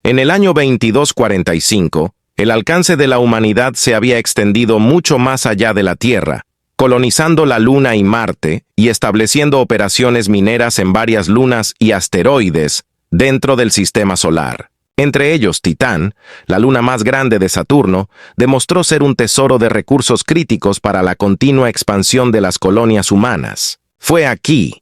En el año 2245, el alcance de la humanidad se había extendido mucho más allá de la Tierra, colonizando la Luna y Marte y estableciendo operaciones mineras en varias lunas y asteroides dentro del sistema solar. Entre ellos, Titán, la luna más grande de Saturno, demostró ser un tesoro de recursos críticos para la continua expansión de las colonias humanas. Fue aquí,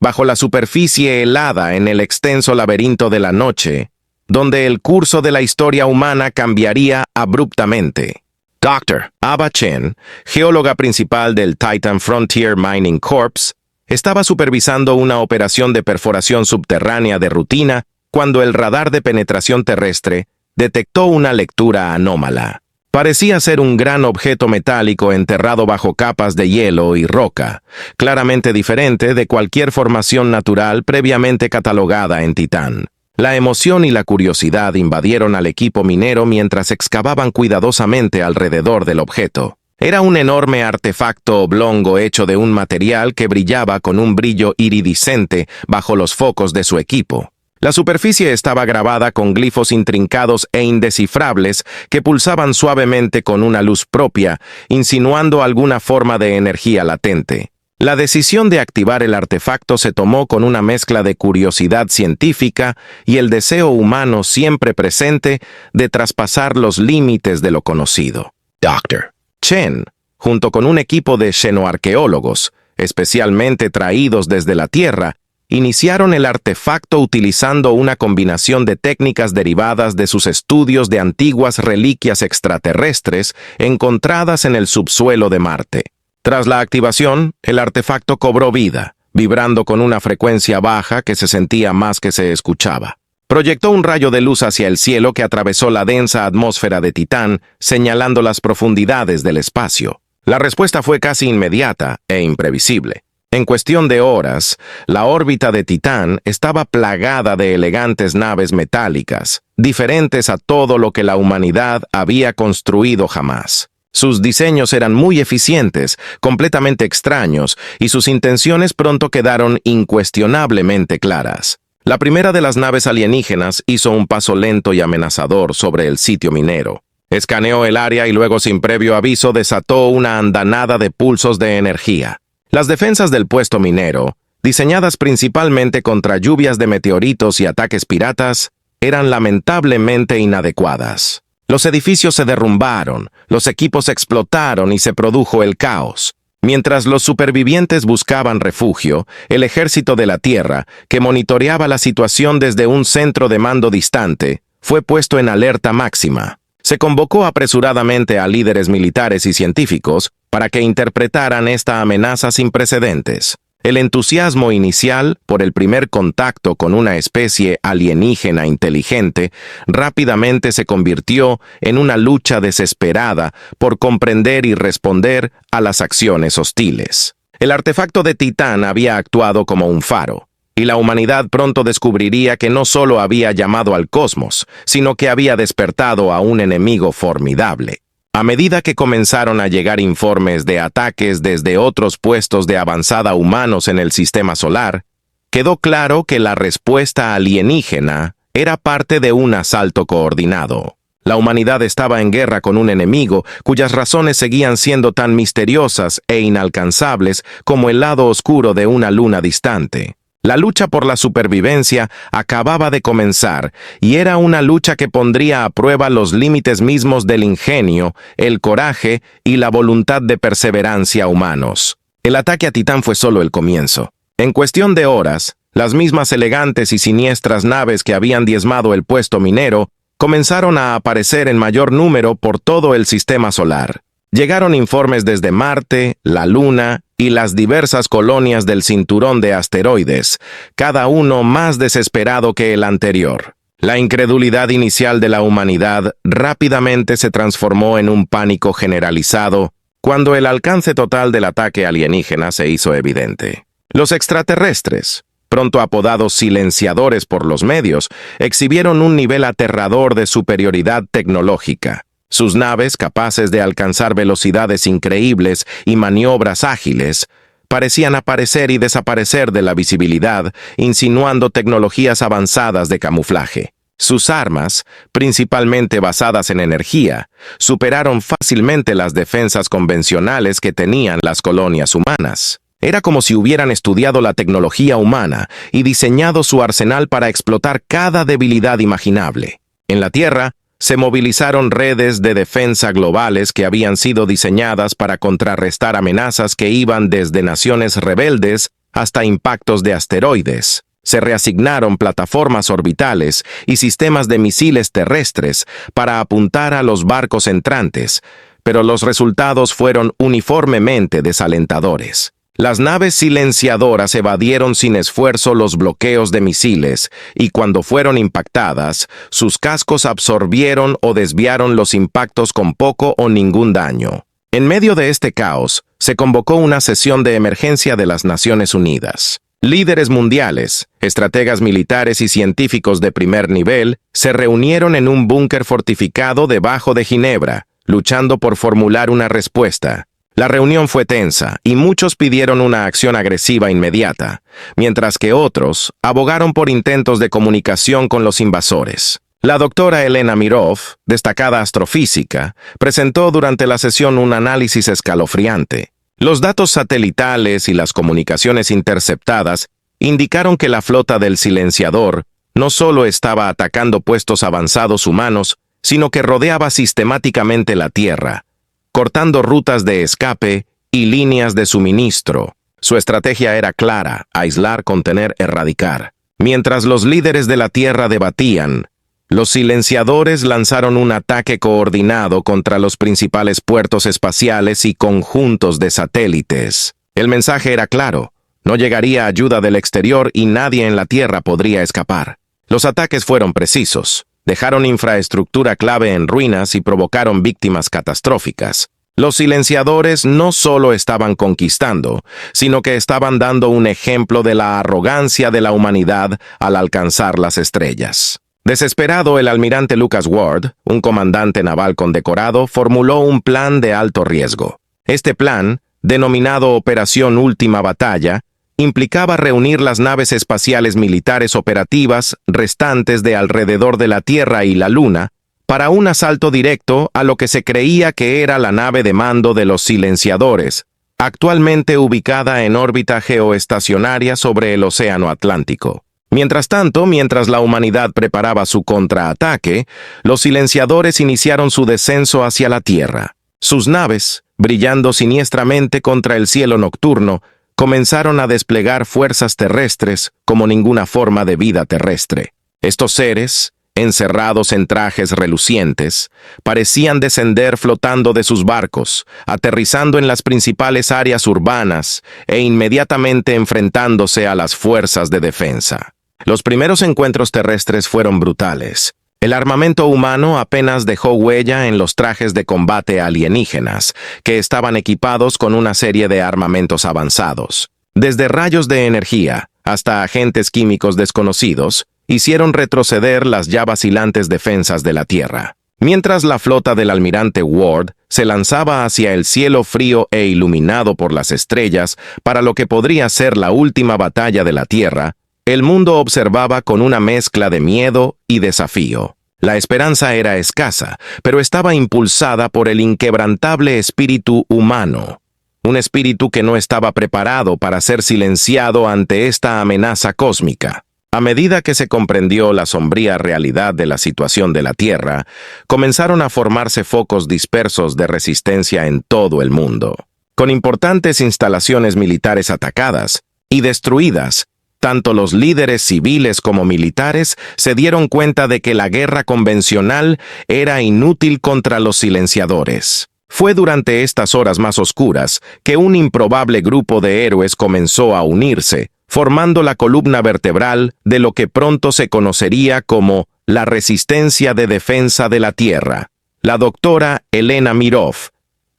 bajo la superficie helada en el extenso laberinto de la noche, donde el curso de la historia humana cambiaría abruptamente. Dr. Aba Chen, geóloga principal del Titan Frontier Mining Corps, estaba supervisando una operación de perforación subterránea de rutina cuando el radar de penetración terrestre detectó una lectura anómala. Parecía ser un gran objeto metálico enterrado bajo capas de hielo y roca, claramente diferente de cualquier formación natural previamente catalogada en Titán. La emoción y la curiosidad invadieron al equipo minero mientras excavaban cuidadosamente alrededor del objeto. Era un enorme artefacto oblongo hecho de un material que brillaba con un brillo iridiscente bajo los focos de su equipo. La superficie estaba grabada con glifos intrincados e indescifrables que pulsaban suavemente con una luz propia, insinuando alguna forma de energía latente. La decisión de activar el artefacto se tomó con una mezcla de curiosidad científica y el deseo humano siempre presente de traspasar los límites de lo conocido. Dr. Chen, junto con un equipo de xenoarqueólogos, especialmente traídos desde la Tierra, iniciaron el artefacto utilizando una combinación de técnicas derivadas de sus estudios de antiguas reliquias extraterrestres encontradas en el subsuelo de Marte. Tras la activación, el artefacto cobró vida, vibrando con una frecuencia baja que se sentía más que se escuchaba. Proyectó un rayo de luz hacia el cielo que atravesó la densa atmósfera de Titán, señalando las profundidades del espacio. La respuesta fue casi inmediata e imprevisible. En cuestión de horas, la órbita de Titán estaba plagada de elegantes naves metálicas, diferentes a todo lo que la humanidad había construido jamás. Sus diseños eran muy eficientes, completamente extraños, y sus intenciones pronto quedaron incuestionablemente claras. La primera de las naves alienígenas hizo un paso lento y amenazador sobre el sitio minero. Escaneó el área y luego, sin previo aviso, desató una andanada de pulsos de energía. Las defensas del puesto minero, diseñadas principalmente contra lluvias de meteoritos y ataques piratas, eran lamentablemente inadecuadas. Los edificios se derrumbaron, los equipos explotaron y se produjo el caos. Mientras los supervivientes buscaban refugio, el ejército de la Tierra, que monitoreaba la situación desde un centro de mando distante, fue puesto en alerta máxima. Se convocó apresuradamente a líderes militares y científicos para que interpretaran esta amenaza sin precedentes. El entusiasmo inicial por el primer contacto con una especie alienígena inteligente rápidamente se convirtió en una lucha desesperada por comprender y responder a las acciones hostiles. El artefacto de Titán había actuado como un faro, y la humanidad pronto descubriría que no solo había llamado al cosmos, sino que había despertado a un enemigo formidable. A medida que comenzaron a llegar informes de ataques desde otros puestos de avanzada humanos en el sistema solar, quedó claro que la respuesta alienígena era parte de un asalto coordinado. La humanidad estaba en guerra con un enemigo cuyas razones seguían siendo tan misteriosas e inalcanzables como el lado oscuro de una luna distante. La lucha por la supervivencia acababa de comenzar, y era una lucha que pondría a prueba los límites mismos del ingenio, el coraje y la voluntad de perseverancia humanos. El ataque a Titán fue solo el comienzo. En cuestión de horas, las mismas elegantes y siniestras naves que habían diezmado el puesto minero comenzaron a aparecer en mayor número por todo el sistema solar. Llegaron informes desde Marte, la Luna y las diversas colonias del cinturón de asteroides, cada uno más desesperado que el anterior. La incredulidad inicial de la humanidad rápidamente se transformó en un pánico generalizado cuando el alcance total del ataque alienígena se hizo evidente. Los extraterrestres, pronto apodados silenciadores por los medios, exhibieron un nivel aterrador de superioridad tecnológica. Sus naves, capaces de alcanzar velocidades increíbles y maniobras ágiles, parecían aparecer y desaparecer de la visibilidad, insinuando tecnologías avanzadas de camuflaje. Sus armas, principalmente basadas en energía, superaron fácilmente las defensas convencionales que tenían las colonias humanas. Era como si hubieran estudiado la tecnología humana y diseñado su arsenal para explotar cada debilidad imaginable. En la Tierra, se movilizaron redes de defensa globales que habían sido diseñadas para contrarrestar amenazas que iban desde naciones rebeldes hasta impactos de asteroides. Se reasignaron plataformas orbitales y sistemas de misiles terrestres para apuntar a los barcos entrantes, pero los resultados fueron uniformemente desalentadores. Las naves silenciadoras evadieron sin esfuerzo los bloqueos de misiles y cuando fueron impactadas, sus cascos absorbieron o desviaron los impactos con poco o ningún daño. En medio de este caos, se convocó una sesión de emergencia de las Naciones Unidas. Líderes mundiales, estrategas militares y científicos de primer nivel se reunieron en un búnker fortificado debajo de Ginebra, luchando por formular una respuesta. La reunión fue tensa y muchos pidieron una acción agresiva inmediata, mientras que otros abogaron por intentos de comunicación con los invasores. La doctora Elena Mirov, destacada astrofísica, presentó durante la sesión un análisis escalofriante. Los datos satelitales y las comunicaciones interceptadas indicaron que la flota del silenciador no solo estaba atacando puestos avanzados humanos, sino que rodeaba sistemáticamente la Tierra, cortando rutas de escape y líneas de suministro. Su estrategia era clara: aislar, contener, erradicar. Mientras los líderes de la Tierra debatían, los silenciadores lanzaron un ataque coordinado contra los principales puertos espaciales y conjuntos de satélites. El mensaje era claro: no llegaría ayuda del exterior y nadie en la Tierra podría escapar. Los ataques fueron precisos. Dejaron infraestructura clave en ruinas y provocaron víctimas catastróficas. Los silenciadores no solo estaban conquistando, sino que estaban dando un ejemplo de la arrogancia de la humanidad al alcanzar las estrellas. Desesperado, el almirante Lucas Ward, un comandante naval condecorado, formuló un plan de alto riesgo. Este plan, denominado Operación Última Batalla, implicaba reunir las naves espaciales militares operativas restantes de alrededor de la Tierra y la Luna para un asalto directo a lo que se creía que era la nave de mando de los silenciadores, actualmente ubicada en órbita geoestacionaria sobre el Océano Atlántico. Mientras tanto, mientras la humanidad preparaba su contraataque, los silenciadores iniciaron su descenso hacia la Tierra. Sus naves, brillando siniestramente contra el cielo nocturno, comenzaron a desplegar fuerzas terrestres como ninguna forma de vida terrestre. Estos seres, encerrados en trajes relucientes, parecían descender flotando de sus barcos, aterrizando en las principales áreas urbanas e inmediatamente enfrentándose a las fuerzas de defensa. Los primeros encuentros terrestres fueron brutales. El armamento humano apenas dejó huella en los trajes de combate alienígenas, que estaban equipados con una serie de armamentos avanzados. Desde rayos de energía hasta agentes químicos desconocidos, hicieron retroceder las ya vacilantes defensas de la Tierra. Mientras la flota del almirante Ward se lanzaba hacia el cielo frío e iluminado por las estrellas para lo que podría ser la última batalla de la Tierra, el mundo observaba con una mezcla de miedo y desafío. La esperanza era escasa, pero estaba impulsada por el inquebrantable espíritu humano. Un espíritu que no estaba preparado para ser silenciado ante esta amenaza cósmica. A medida que se comprendió la sombría realidad de la situación de la Tierra, comenzaron a formarse focos dispersos de resistencia en todo el mundo. Con importantes instalaciones militares atacadas y destruidas, tanto los líderes civiles como militares se dieron cuenta de que la guerra convencional era inútil contra los silenciadores. Fue durante estas horas más oscuras que un improbable grupo de héroes comenzó a unirse, formando la columna vertebral de lo que pronto se conocería como la Resistencia de Defensa de la Tierra. La doctora Elena Mirov,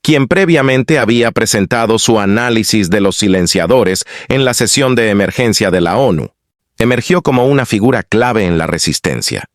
quien previamente había presentado su análisis de los silenciadores en la sesión de emergencia de la ONU, emergió como una figura clave en la resistencia.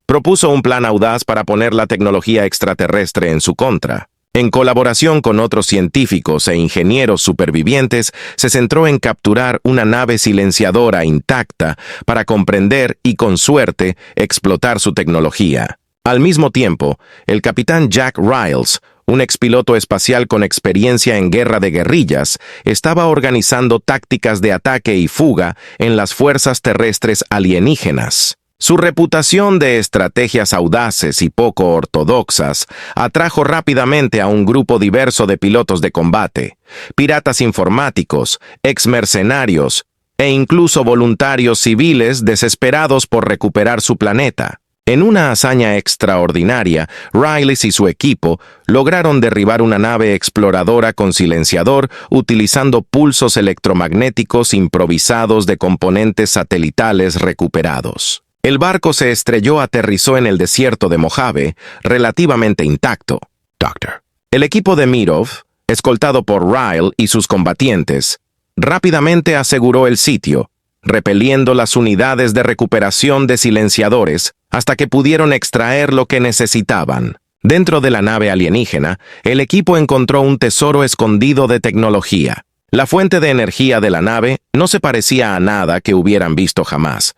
Propuso un plan audaz para poner la tecnología extraterrestre en su contra. En colaboración con otros científicos e ingenieros supervivientes, se centró en capturar una nave silenciadora intacta para comprender y, con suerte, explotar su tecnología. Al mismo tiempo, el capitán Jack Riles, un expiloto espacial con experiencia en guerra de guerrillas, estaba organizando tácticas de ataque y fuga en las fuerzas terrestres alienígenas. Su reputación de estrategias audaces y poco ortodoxas atrajo rápidamente a un grupo diverso de pilotos de combate, piratas informáticos, exmercenarios e incluso voluntarios civiles desesperados por recuperar su planeta. En una hazaña extraordinaria, Riles y su equipo lograron derribar una nave exploradora con silenciador utilizando pulsos electromagnéticos improvisados de componentes satelitales recuperados. El barco se aterrizó en el desierto de Mojave, relativamente intacto. Doctor. El equipo de Mirov, escoltado por Ryle y sus combatientes, rápidamente aseguró el sitio, repeliendo las unidades de recuperación de silenciadores hasta que pudieron extraer lo que necesitaban. Dentro de la nave alienígena, el equipo encontró un tesoro escondido de tecnología. La fuente de energía de la nave no se parecía a nada que hubieran visto jamás.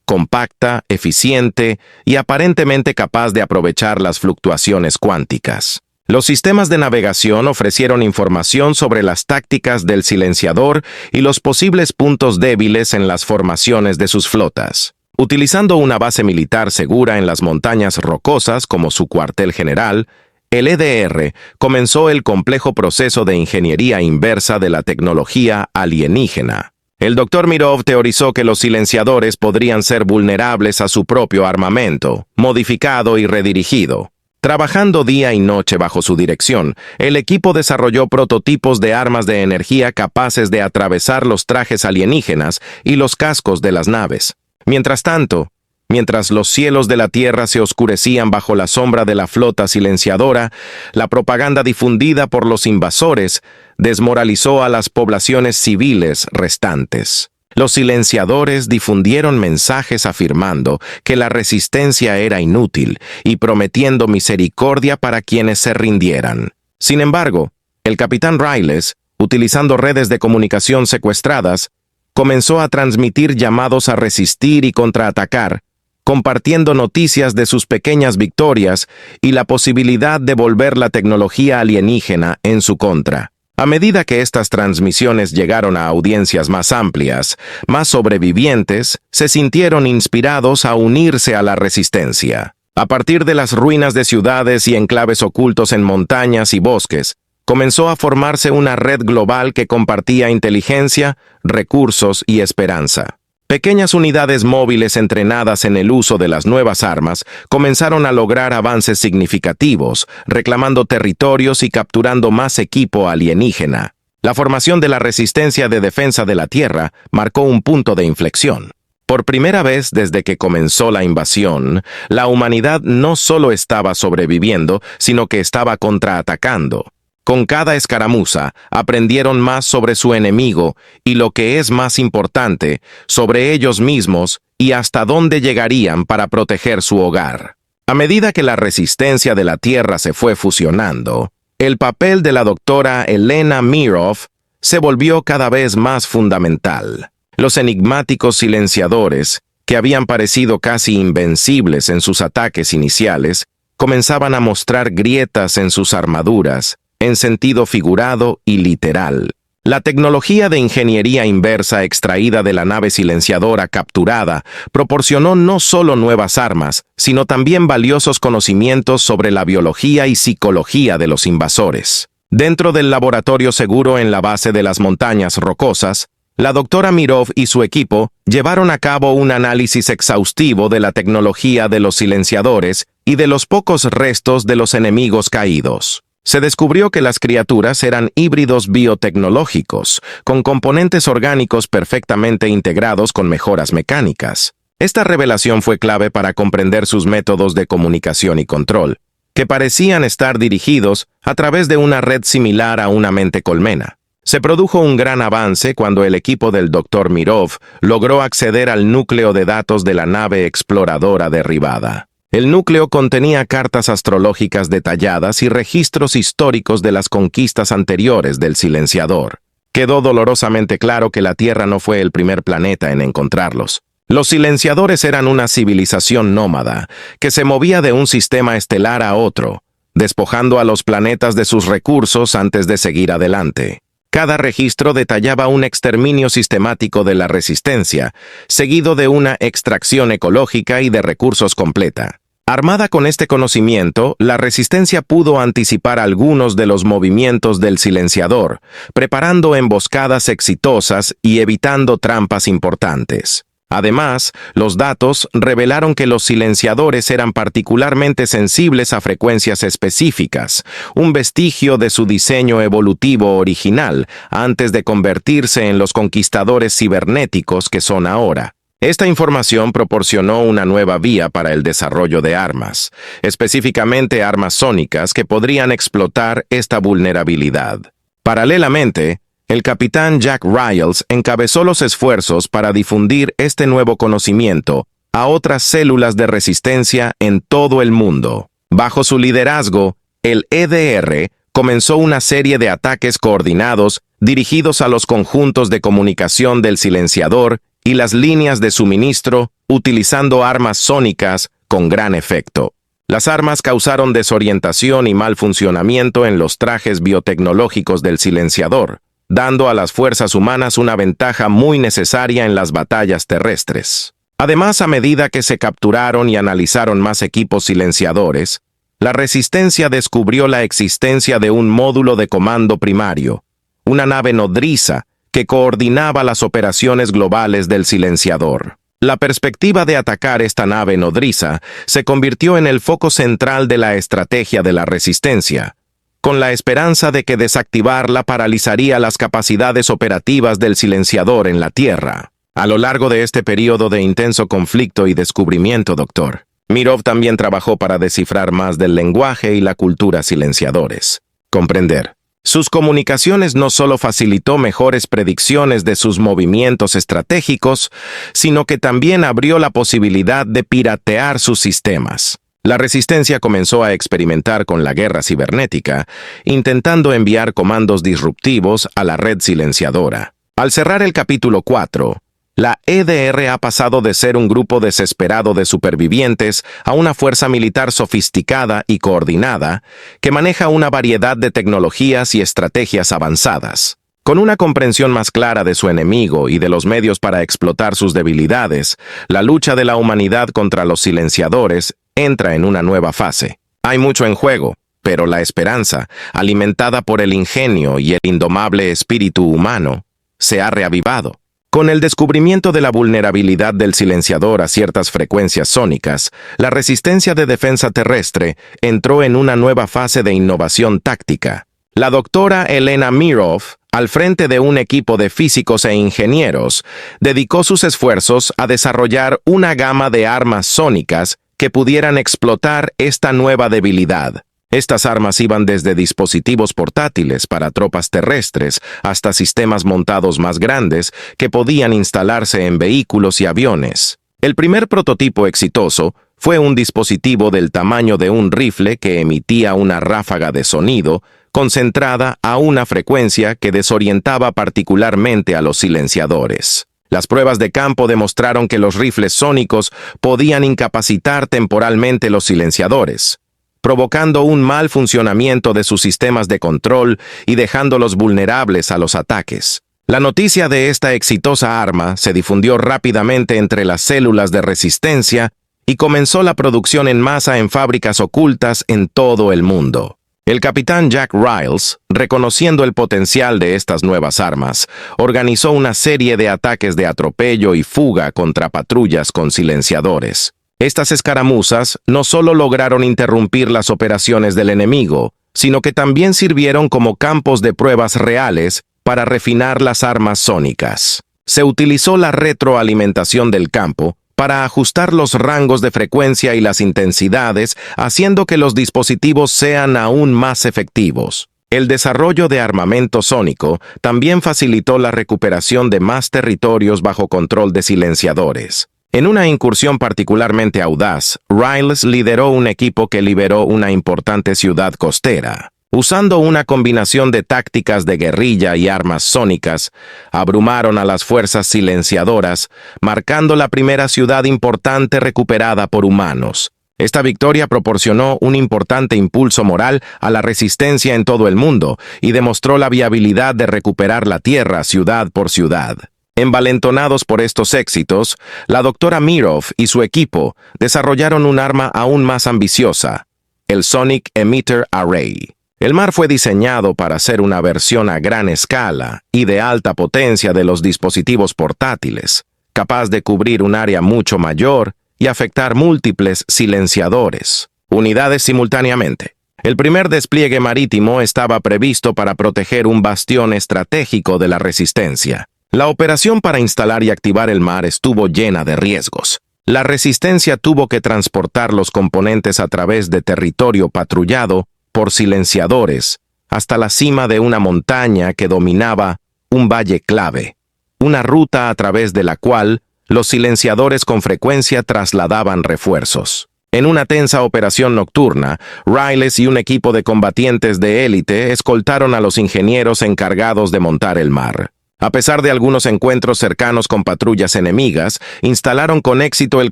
Compacta, eficiente y aparentemente capaz de aprovechar las fluctuaciones cuánticas. Los sistemas de navegación ofrecieron información sobre las tácticas del silenciador y los posibles puntos débiles en las formaciones de sus flotas. Utilizando una base militar segura en las montañas rocosas como su cuartel general, el EDR comenzó el complejo proceso de ingeniería inversa de la tecnología alienígena. El Dr. Mirov teorizó que los silenciadores podrían ser vulnerables a su propio armamento, modificado y redirigido. Trabajando día y noche bajo su dirección, el equipo desarrolló prototipos de armas de energía capaces de atravesar los trajes alienígenas y los cascos de las naves. Mientras tanto, mientras los cielos de la Tierra se oscurecían bajo la sombra de la flota silenciadora, la propaganda difundida por los invasores desmoralizó a las poblaciones civiles restantes. Los silenciadores difundieron mensajes afirmando que la resistencia era inútil y prometiendo misericordia para quienes se rindieran. Sin embargo, el capitán Riles, utilizando redes de comunicación secuestradas, comenzó a transmitir llamados a resistir y contraatacar, compartiendo noticias de sus pequeñas victorias y la posibilidad de volver la tecnología alienígena en su contra. A medida que estas transmisiones llegaron a audiencias más amplias, más sobrevivientes se sintieron inspirados a unirse a la resistencia. A partir de las ruinas de ciudades y enclaves ocultos en montañas y bosques, comenzó a formarse una red global que compartía inteligencia, recursos y esperanza. Pequeñas unidades móviles entrenadas en el uso de las nuevas armas comenzaron a lograr avances significativos, reclamando territorios y capturando más equipo alienígena. La formación de la Resistencia de Defensa de la Tierra marcó un punto de inflexión. Por primera vez desde que comenzó la invasión, la humanidad no solo estaba sobreviviendo, sino que estaba contraatacando. Con cada escaramuza, aprendieron más sobre su enemigo y, lo que es más importante, sobre ellos mismos y hasta dónde llegarían para proteger su hogar. A medida que la resistencia de la Tierra se fue fusionando, el papel de la doctora Elena Mirov se volvió cada vez más fundamental. Los enigmáticos silenciadores, que habían parecido casi invencibles en sus ataques iniciales, comenzaban a mostrar grietas en sus armaduras, en sentido figurado y literal. La tecnología de ingeniería inversa extraída de la nave silenciadora capturada proporcionó no solo nuevas armas, sino también valiosos conocimientos sobre la biología y psicología de los invasores. Dentro del laboratorio seguro en la base de las montañas rocosas, la doctora Mirov y su equipo llevaron a cabo un análisis exhaustivo de la tecnología de los silenciadores y de los pocos restos de los enemigos caídos. Se descubrió que las criaturas eran híbridos biotecnológicos, con componentes orgánicos perfectamente integrados con mejoras mecánicas. Esta revelación fue clave para comprender sus métodos de comunicación y control, que parecían estar dirigidos a través de una red similar a una mente colmena. Se produjo un gran avance cuando el equipo del Dr. Mirov logró acceder al núcleo de datos de la nave exploradora derribada. El núcleo contenía cartas astrológicas detalladas y registros históricos de las conquistas anteriores del silenciador. Quedó dolorosamente claro que la Tierra no fue el primer planeta en encontrarlos. Los silenciadores eran una civilización nómada, que se movía de un sistema estelar a otro, despojando a los planetas de sus recursos antes de seguir adelante. Cada registro detallaba un exterminio sistemático de la resistencia, seguido de una extracción ecológica y de recursos completa. Armada con este conocimiento, la resistencia pudo anticipar algunos de los movimientos del silenciador, preparando emboscadas exitosas y evitando trampas importantes. Además, los datos revelaron que los silenciadores eran particularmente sensibles a frecuencias específicas, un vestigio de su diseño evolutivo original antes de convertirse en los conquistadores cibernéticos que son ahora. Esta información proporcionó una nueva vía para el desarrollo de armas, específicamente armas sónicas que podrían explotar esta vulnerabilidad. Paralelamente, el capitán Jack Riles encabezó los esfuerzos para difundir este nuevo conocimiento a otras células de resistencia en todo el mundo. Bajo su liderazgo, el EDR comenzó una serie de ataques coordinados dirigidos a los conjuntos de comunicación del silenciador y las líneas de suministro, utilizando armas sónicas con gran efecto. Las armas causaron desorientación y mal funcionamiento en los trajes biotecnológicos del silenciador, dando a las fuerzas humanas una ventaja muy necesaria en las batallas terrestres. Además, a medida que se capturaron y analizaron más equipos silenciadores, la resistencia descubrió la existencia de un módulo de comando primario, una nave nodriza que coordinaba las operaciones globales del silenciador. La perspectiva de atacar esta nave nodriza se convirtió en el foco central de la estrategia de la resistencia, con la esperanza de que desactivarla paralizaría las capacidades operativas del silenciador en la Tierra. A lo largo de este periodo de intenso conflicto y descubrimiento, Dr. Mirov también trabajó para descifrar más del lenguaje y la cultura silenciadores. Comprender. Sus comunicaciones no solo facilitó mejores predicciones de sus movimientos estratégicos, sino que también abrió la posibilidad de piratear sus sistemas. La resistencia comenzó a experimentar con la guerra cibernética, intentando enviar comandos disruptivos a la red silenciadora. Al cerrar el capítulo 4, la EDR ha pasado de ser un grupo desesperado de supervivientes a una fuerza militar sofisticada y coordinada que maneja una variedad de tecnologías y estrategias avanzadas. Con una comprensión más clara de su enemigo y de los medios para explotar sus debilidades, la lucha de la humanidad contra los silenciadores entra en una nueva fase. Hay mucho en juego, pero la esperanza, alimentada por el ingenio y el indomable espíritu humano, se ha reavivado. Con el descubrimiento de la vulnerabilidad del silenciador a ciertas frecuencias sónicas, la resistencia de defensa terrestre entró en una nueva fase de innovación táctica. La doctora Elena Mirov, al frente de un equipo de físicos e ingenieros, dedicó sus esfuerzos a desarrollar una gama de armas sónicas que pudieran explotar esta nueva debilidad. Estas armas iban desde dispositivos portátiles para tropas terrestres hasta sistemas montados más grandes que podían instalarse en vehículos y aviones. El primer prototipo exitoso fue un dispositivo del tamaño de un rifle que emitía una ráfaga de sonido concentrada a una frecuencia que desorientaba particularmente a los silenciadores. Las pruebas de campo demostraron que los rifles sónicos podían incapacitar temporalmente los silenciadores, provocando un mal funcionamiento de sus sistemas de control y dejándolos vulnerables a los ataques. La noticia de esta exitosa arma se difundió rápidamente entre las células de resistencia y comenzó la producción en masa en fábricas ocultas en todo el mundo. El capitán Jack Riles, reconociendo el potencial de estas nuevas armas, organizó una serie de ataques de atropello y fuga contra patrullas con silenciadores. Estas escaramuzas no solo lograron interrumpir las operaciones del enemigo, sino que también sirvieron como campos de pruebas reales para refinar las armas sónicas. Se utilizó la retroalimentación del campo para ajustar los rangos de frecuencia y las intensidades, haciendo que los dispositivos sean aún más efectivos. El desarrollo de armamento sónico también facilitó la recuperación de más territorios bajo control de silenciadores. En una incursión particularmente audaz, Riles lideró un equipo que liberó una importante ciudad costera. Usando una combinación de tácticas de guerrilla y armas sónicas, abrumaron a las fuerzas silenciadoras, marcando la primera ciudad importante recuperada por humanos. Esta victoria proporcionó un importante impulso moral a la resistencia en todo el mundo y demostró la viabilidad de recuperar la tierra ciudad por ciudad. Envalentonados por estos éxitos, la doctora Mirov y su equipo desarrollaron un arma aún más ambiciosa, el Sonic Emitter Array. El MAR fue diseñado para ser una versión a gran escala y de alta potencia de los dispositivos portátiles, capaz de cubrir un área mucho mayor y afectar múltiples silenciadores, unidades simultáneamente. El primer despliegue marítimo estaba previsto para proteger un bastión estratégico de la resistencia. La operación para instalar y activar el MAR estuvo llena de riesgos. La resistencia tuvo que transportar los componentes a través de territorio patrullado por silenciadores hasta la cima de una montaña que dominaba un valle clave, una ruta a través de la cual los silenciadores con frecuencia trasladaban refuerzos. En una tensa operación nocturna, Riles y un equipo de combatientes de élite escoltaron a los ingenieros encargados de montar el MAR. A pesar de algunos encuentros cercanos con patrullas enemigas, instalaron con éxito el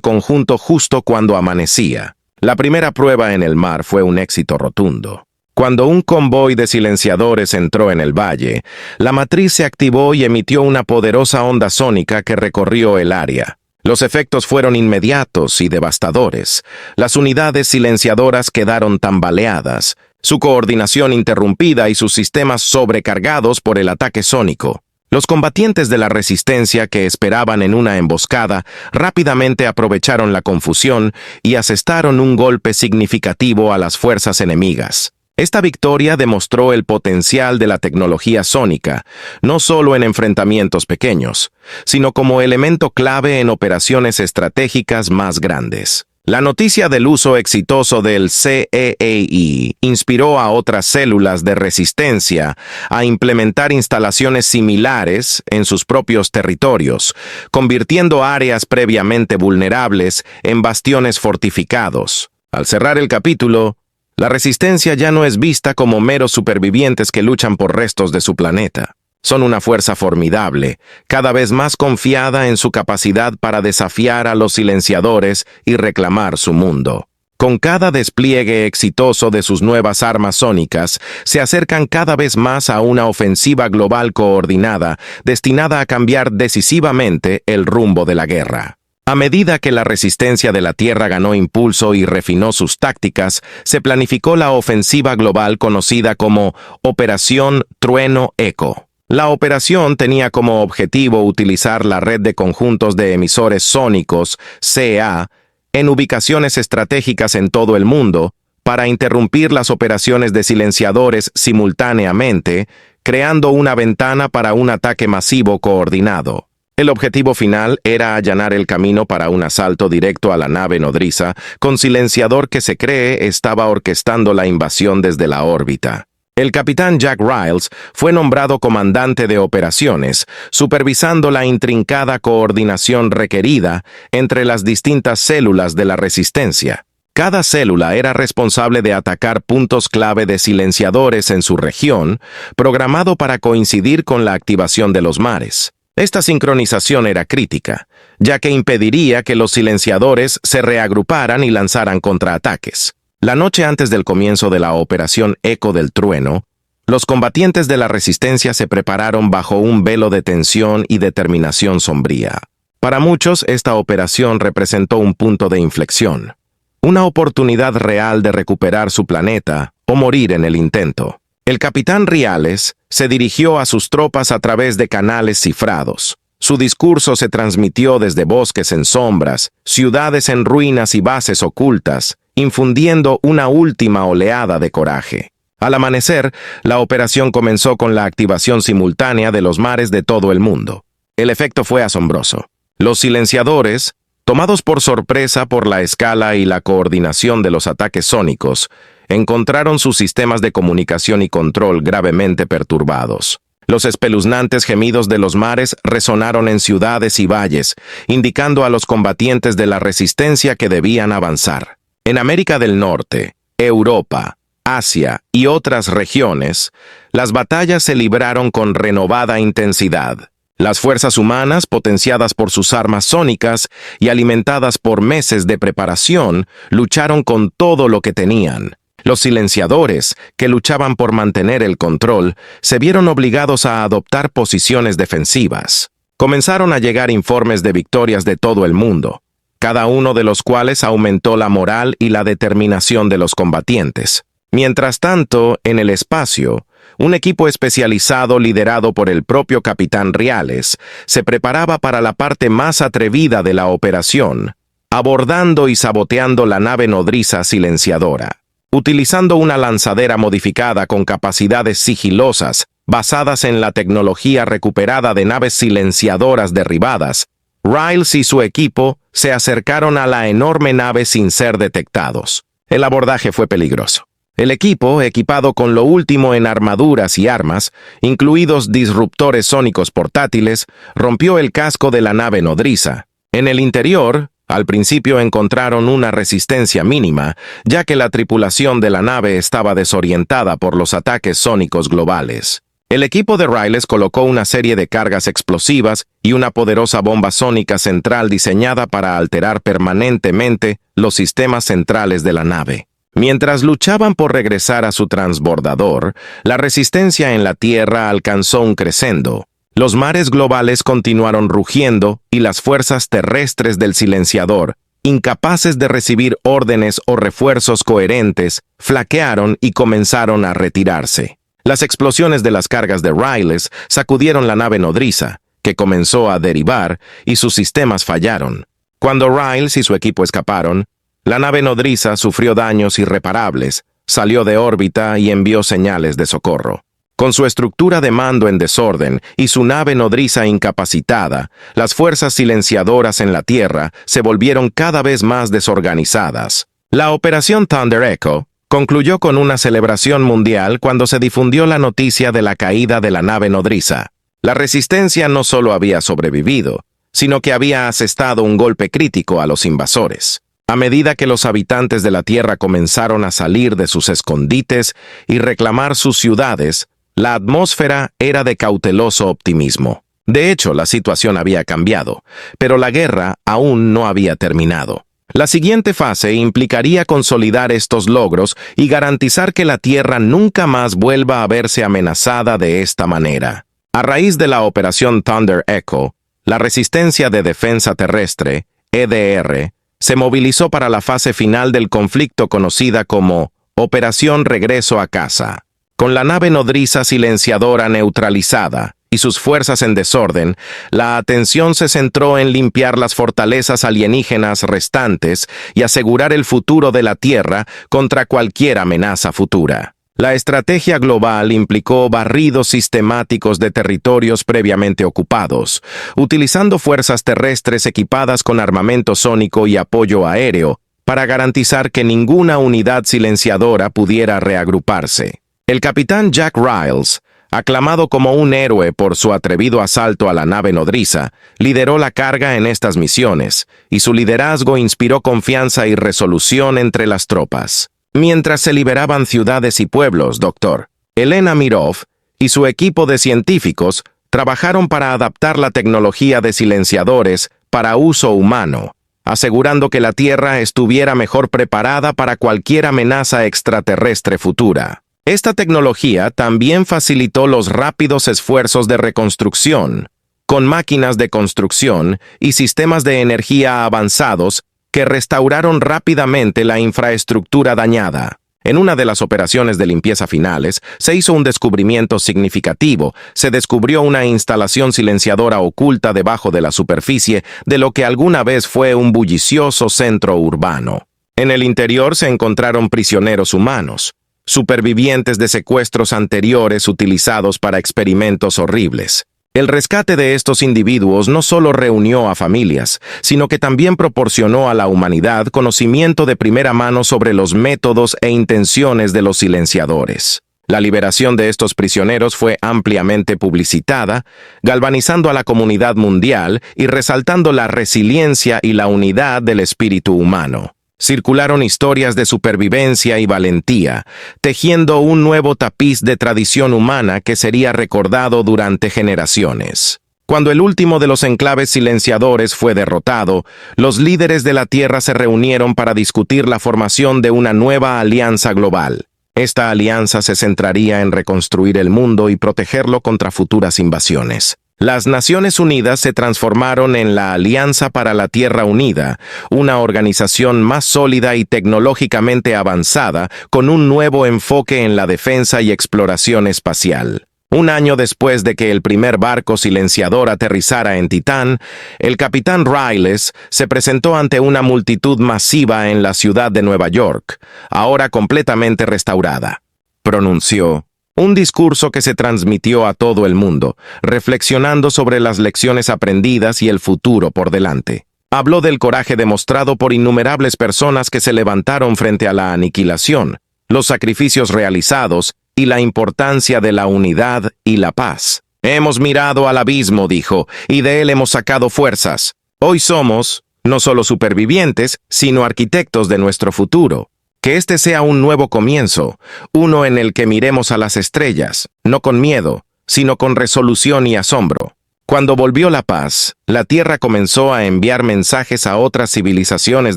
conjunto justo cuando amanecía. La primera prueba en el MAR fue un éxito rotundo. Cuando un convoy de silenciadores entró en el valle, la matriz se activó y emitió una poderosa onda sónica que recorrió el área. Los efectos fueron inmediatos y devastadores. Las unidades silenciadoras quedaron tambaleadas, su coordinación interrumpida y sus sistemas sobrecargados por el ataque sónico. Los combatientes de la resistencia que esperaban en una emboscada rápidamente aprovecharon la confusión y asestaron un golpe significativo a las fuerzas enemigas. Esta victoria demostró el potencial de la tecnología sónica, no solo en enfrentamientos pequeños, sino como elemento clave en operaciones estratégicas más grandes. La noticia del uso exitoso del CEEI inspiró a otras células de resistencia a implementar instalaciones similares en sus propios territorios, convirtiendo áreas previamente vulnerables en bastiones fortificados. Al cerrar el capítulo, la resistencia ya no es vista como meros supervivientes que luchan por restos de su planeta. Son una fuerza formidable, cada vez más confiada en su capacidad para desafiar a los silenciadores y reclamar su mundo. Con cada despliegue exitoso de sus nuevas armas sónicas, se acercan cada vez más a una ofensiva global coordinada, destinada a cambiar decisivamente el rumbo de la guerra. A medida que la resistencia de la Tierra ganó impulso y refinó sus tácticas, se planificó la ofensiva global conocida como Operación Trueno Eco. La operación tenía como objetivo utilizar la red de conjuntos de emisores sónicos, CA, en ubicaciones estratégicas en todo el mundo, para interrumpir las operaciones de silenciadores simultáneamente, creando una ventana para un ataque masivo coordinado. El objetivo final era allanar el camino para un asalto directo a la nave nodriza, con silenciador que se cree estaba orquestando la invasión desde la órbita. El capitán Jack Riles fue nombrado comandante de operaciones, supervisando la intrincada coordinación requerida entre las distintas células de la resistencia. Cada célula era responsable de atacar puntos clave de silenciadores en su región, programado para coincidir con la activación de los mares. Esta sincronización era crítica, ya que impediría que los silenciadores se reagruparan y lanzaran contraataques. La noche antes del comienzo de la Operación Eco del Trueno, los combatientes de la resistencia se prepararon bajo un velo de tensión y determinación sombría. Para muchos, esta operación representó un punto de inflexión, una oportunidad real de recuperar su planeta o morir en el intento. El capitán Riales se dirigió a sus tropas a través de canales cifrados. Su discurso se transmitió desde bosques en sombras, ciudades en ruinas y bases ocultas, infundiendo una última oleada de coraje. Al amanecer, la operación comenzó con la activación simultánea de los mares de todo el mundo. El efecto fue asombroso. Los silenciadores, tomados por sorpresa por la escala y la coordinación de los ataques sónicos, encontraron sus sistemas de comunicación y control gravemente perturbados. Los espeluznantes gemidos de los mares resonaron en ciudades y valles, indicando a los combatientes de la resistencia que debían avanzar. En América del Norte, Europa, Asia y otras regiones, las batallas se libraron con renovada intensidad. Las fuerzas humanas, potenciadas por sus armas sónicas y alimentadas por meses de preparación, lucharon con todo lo que tenían. Los silenciadores, que luchaban por mantener el control, se vieron obligados a adoptar posiciones defensivas. Comenzaron a llegar informes de victorias de todo el mundo, cada uno de los cuales aumentó la moral y la determinación de los combatientes. Mientras tanto, en el espacio, un equipo especializado liderado por el propio capitán Riales se preparaba para la parte más atrevida de la operación, abordando y saboteando la nave nodriza silenciadora. Utilizando una lanzadera modificada con capacidades sigilosas, basadas en la tecnología recuperada de naves silenciadoras derribadas, Riles y su equipo se acercaron a la enorme nave sin ser detectados. El abordaje fue peligroso. El equipo, equipado con lo último en armaduras y armas, incluidos disruptores sónicos portátiles, rompió el casco de la nave nodriza. En el interior, al principio encontraron una resistencia mínima, ya que la tripulación de la nave estaba desorientada por los ataques sónicos globales. El equipo de Riles colocó una serie de cargas explosivas y una poderosa bomba sónica central diseñada para alterar permanentemente los sistemas centrales de la nave. Mientras luchaban por regresar a su transbordador, la resistencia en la Tierra alcanzó un crescendo. Los mares globales continuaron rugiendo y las fuerzas terrestres del silenciador, incapaces de recibir órdenes o refuerzos coherentes, flaquearon y comenzaron a retirarse. Las explosiones de las cargas de Riles sacudieron la nave nodriza, que comenzó a derivar y sus sistemas fallaron. Cuando Riles y su equipo escaparon, la nave nodriza sufrió daños irreparables, salió de órbita y envió señales de socorro. Con su estructura de mando en desorden y su nave nodriza incapacitada, las fuerzas silenciadoras en la Tierra se volvieron cada vez más desorganizadas. La operación Thunder Echo concluyó con una celebración mundial cuando se difundió la noticia de la caída de la nave nodriza. La resistencia no solo había sobrevivido, sino que había asestado un golpe crítico a los invasores. A medida que los habitantes de la Tierra comenzaron a salir de sus escondites y reclamar sus ciudades, la atmósfera era de cauteloso optimismo. De hecho, la situación había cambiado, pero la guerra aún no había terminado. La siguiente fase implicaría consolidar estos logros y garantizar que la Tierra nunca más vuelva a verse amenazada de esta manera. A raíz de la operación Thunder Echo, la Resistencia de Defensa Terrestre, EDR, se movilizó para la fase final del conflicto conocida como Operación Regreso a Casa. Con la nave nodriza silenciadora neutralizada y sus fuerzas en desorden, la atención se centró en limpiar las fortalezas alienígenas restantes y asegurar el futuro de la Tierra contra cualquier amenaza futura. La estrategia global implicó barridos sistemáticos de territorios previamente ocupados, utilizando fuerzas terrestres equipadas con armamento sónico y apoyo aéreo para garantizar que ninguna unidad silenciadora pudiera reagruparse. El capitán Jack Riles, aclamado como un héroe por su atrevido asalto a la nave nodriza, lideró la carga en estas misiones, y su liderazgo inspiró confianza y resolución entre las tropas. Mientras se liberaban ciudades y pueblos, Dr. Elena Mirov y su equipo de científicos trabajaron para adaptar la tecnología de silenciadores para uso humano, asegurando que la Tierra estuviera mejor preparada para cualquier amenaza extraterrestre futura. Esta tecnología también facilitó los rápidos esfuerzos de reconstrucción, con máquinas de construcción y sistemas de energía avanzados que restauraron rápidamente la infraestructura dañada. En una de las operaciones de limpieza finales, se hizo un descubrimiento significativo. Se descubrió una instalación silenciadora oculta debajo de la superficie de lo que alguna vez fue un bullicioso centro urbano. En el interior se encontraron prisioneros humanos, supervivientes de secuestros anteriores utilizados para experimentos horribles. El rescate de estos individuos no solo reunió a familias, sino que también proporcionó a la humanidad conocimiento de primera mano sobre los métodos e intenciones de los silenciadores. La liberación de estos prisioneros fue ampliamente publicitada, galvanizando a la comunidad mundial y resaltando la resiliencia y la unidad del espíritu humano. Circularon historias de supervivencia y valentía, tejiendo un nuevo tapiz de tradición humana que sería recordado durante generaciones. Cuando el último de los enclaves silenciadores fue derrotado, los líderes de la Tierra se reunieron para discutir la formación de una nueva alianza global. Esta alianza se centraría en reconstruir el mundo y protegerlo contra futuras invasiones. Las Naciones Unidas se transformaron en la Alianza para la Tierra Unida, una organización más sólida y tecnológicamente avanzada, con un nuevo enfoque en la defensa y exploración espacial. Un año después de que el primer barco silenciador aterrizara en Titán, el capitán Riles se presentó ante una multitud masiva en la ciudad de Nueva York, ahora completamente restaurada. Pronunció un discurso que se transmitió a todo el mundo, reflexionando sobre las lecciones aprendidas y el futuro por delante. Habló del coraje demostrado por innumerables personas que se levantaron frente a la aniquilación, los sacrificios realizados y la importancia de la unidad y la paz. Hemos mirado al abismo, dijo, y de él hemos sacado fuerzas. Hoy somos, no solo supervivientes, sino arquitectos de nuestro futuro. Que este sea un nuevo comienzo, uno en el que miremos a las estrellas, no con miedo, sino con resolución y asombro. Cuando volvió la paz, la Tierra comenzó a enviar mensajes a otras civilizaciones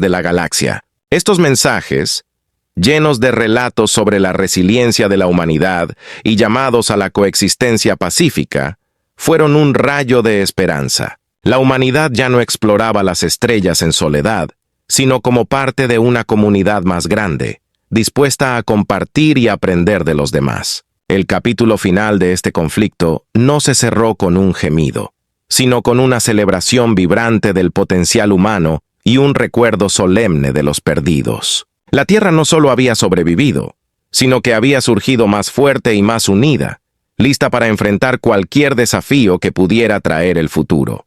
de la galaxia. Estos mensajes, llenos de relatos sobre la resiliencia de la humanidad y llamados a la coexistencia pacífica, fueron un rayo de esperanza. La humanidad ya no exploraba las estrellas en soledad, sino como parte de una comunidad más grande, dispuesta a compartir y aprender de los demás. El capítulo final de este conflicto no se cerró con un gemido, sino con una celebración vibrante del potencial humano y un recuerdo solemne de los perdidos. La Tierra no solo había sobrevivido, sino que había surgido más fuerte y más unida, lista para enfrentar cualquier desafío que pudiera traer el futuro.